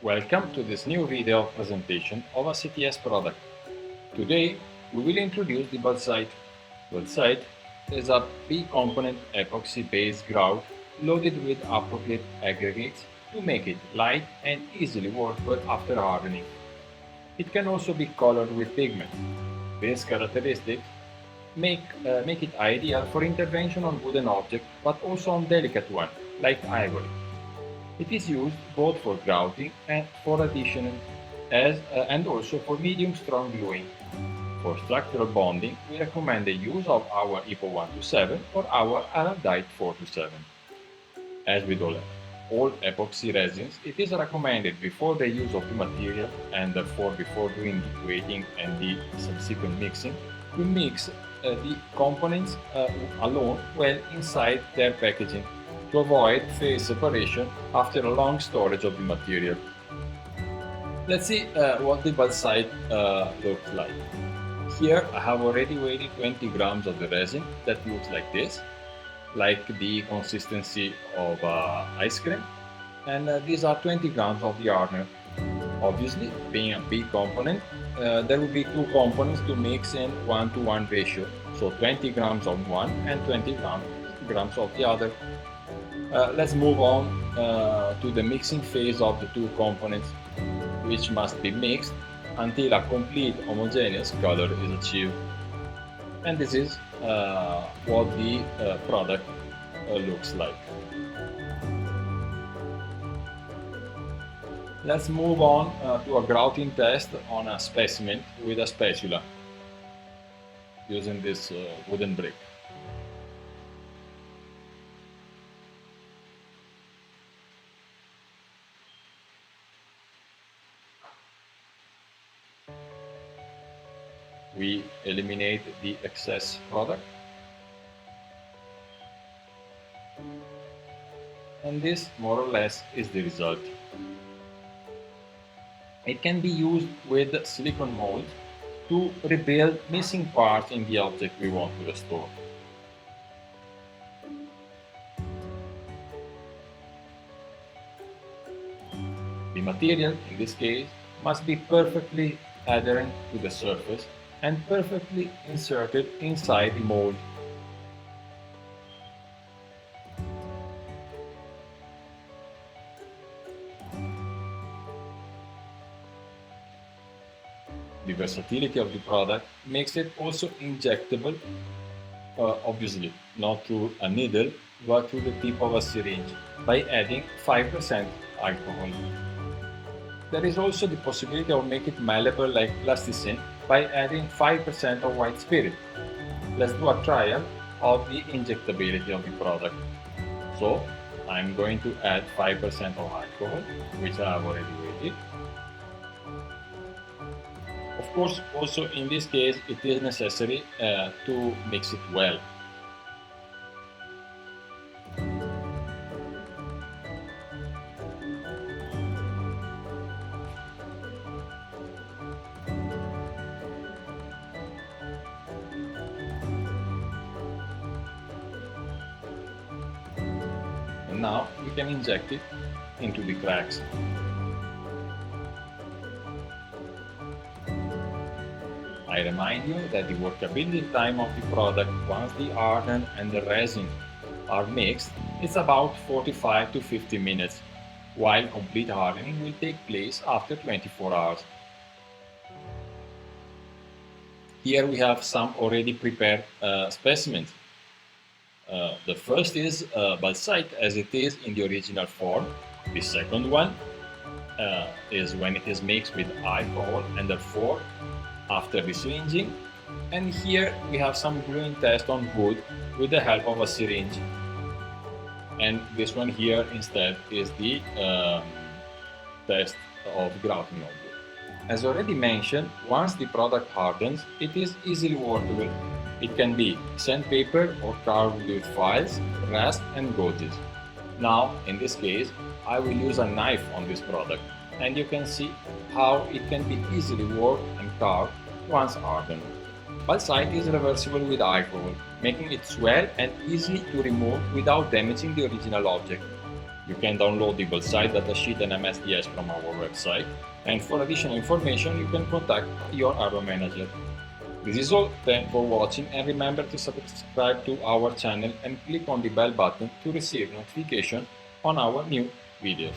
Welcome to this new video presentation of a CTS product. Today we will introduce the Balsite. Balsite is a B-component epoxy-based grout loaded with appropriate aggregates to make it light and easily workable after hardening. It can also be colored with pigment. These characteristics make it ideal for intervention on wooden objects, but also on delicate ones like ivory. It is used both for grouting and for addition and also for medium strong gluing. For structural bonding, we recommend the use of our EPO 127 or our Untitled 427. As with all epoxy resins, it is recommended before the use of the material and therefore before doing the weighting and the subsequent mixing to mix the components alone well inside their packaging to avoid phase separation after a long storage of the material. Let's see what the Balsite looks like. Here I have already weighed 20 grams of the resin that looks like this, like the consistency of ice cream, and these are 20 grams of the hardener. Obviously, being a big component, there will be two components to mix in 1-to-1 ratio, so 20 grams of one and 20 grams of the other. Let's move on to the mixing phase of the two components, which must be mixed until a complete homogeneous color is achieved. And this is what the product looks like. Let's move on to a grouting test on a specimen with a spatula using this wooden brick. We eliminate the excess product, and this more or less is the result. It can be used with silicone mold to rebuild missing parts in the object we want to restore. The material, in this case, must be perfectly adherent to the surface and perfectly inserted inside the mold. The versatility of the product makes it also injectable, obviously not through a needle but through the tip of a syringe by adding 5% alcohol. There is also the possibility of making it malleable like plasticine by adding 5% of white spirit. Let's do a trial of the injectability of the product. So I'm going to add 5% of alcohol, which I have already weighted. Of course, also in this case, it is necessary to mix it well. And now we can inject it into the cracks. I remind you that the workability time of the product once the hardener and the resin are mixed is about 45 to 50 minutes, while complete hardening will take place after 24 hours. Here we have some already prepared specimens. The first is Balsite as it is in the original form. The second one is when it is mixed with alcohol and therefore after the syringing. And here we have some gluing test on wood with the help of a syringe. And this one here instead is the test of grouting on wood. As already mentioned, once the product hardens, it is easily workable. It can be sandpaper or carved with files, rasp and gouges. Now, in this case, I will use a knife on this product, and you can see how it can be easily worked and carved once hardened. Balsite is reversible with alcohol, making it swell and easy to remove without damaging the original object. You can download the Balsite datasheet and MSDS from our website, and for additional information you can contact your area manager. This is all. Thanks for watching, and remember to subscribe to our channel and click on the bell button to receive notification on our new videos.